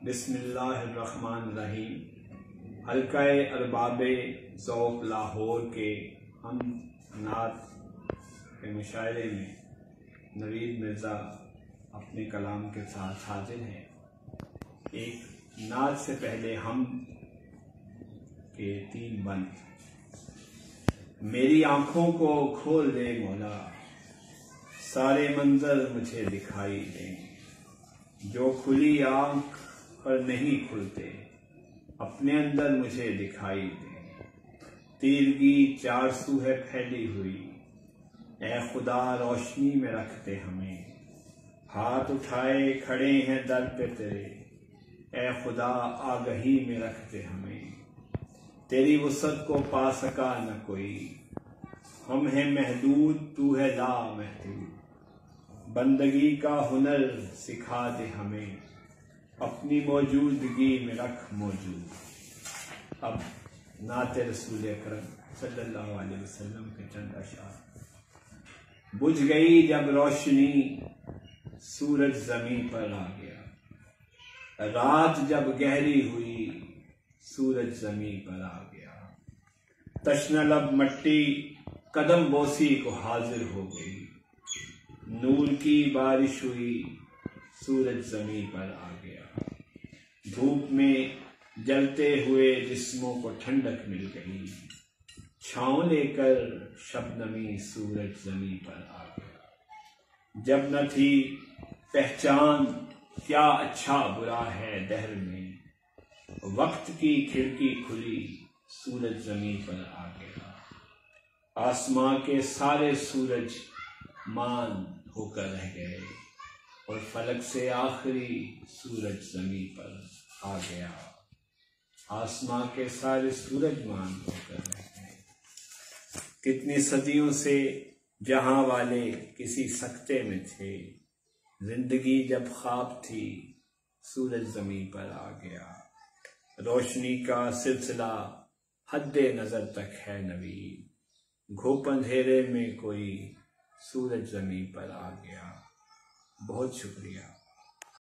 بسم اللہ الرحمن الرحیم۔ حلقہ ارباب ذوق لاہور کے ہم نعت کے مشاعرے میں نوید مرزا اپنے کلام کے ساتھ حاضر ہیں۔ ایک نعت سے پہلے ہم کے 3 بند۔ میری آنکھوں کو کھول دے مولا، سارے منظر مجھے دکھائی دیں، جو کھلی آنکھ پر نہیں کھلتے اپنے اندر مجھے دکھائی دیں۔ تیرگی 4 سو ہے پھیلی ہوئی، اے خدا روشنی میں رکھتے ہمیں، ہاتھ اٹھائے کھڑے ہیں در پہ تیرے، اے خدا آگہی میں رکھتے ہمیں۔ تیری وسعت کو پا سکا نہ کوئی، ہم ہیں محدود تو ہے لا محدود، بندگی کا ہنر سکھا دے ہمیں، اپنی موجودگی میں رکھ موجود۔ اب نعت رسول اکرم صلی اللہ علیہ وسلم کے چند اشعار۔ بجھ گئی جب روشنی سورج زمین پر آ گیا، رات جب گہری ہوئی سورج زمین پر آ گیا، تشنہ لب مٹی قدم بوسی کو حاضر ہو گئی، نور کی بارش ہوئی سورج زمین پر آ گیا، دھوپ میں جلتے ہوئے جسموں کو ٹھنڈک مل گئی، چھاؤں لے کر شبنمی سورج زمین پر آ گیا۔ جب نہ تھی پہچان کیا اچھا برا ہے دہر میں، وقت کی کھڑکی کھلی سورج زمین پر آ گیا، آسماں کے سارے سورج مان ہو کر رہ گئے، اور فلک سے آخری سورج زمین پر آ گیا، آسماں کے سارے سورج مان ہو کر رہ گئے۔ کتنی صدیوں سے جہاں والے کسی سکتے میں تھے، زندگی جب خواب تھی سورج زمین پر آ گیا، روشنی کا سلسلہ حد نظر تک ہے نوید، گھوپ اندھیرے میں کوئی سورج زمین پر آ گیا۔ بہت شکریہ۔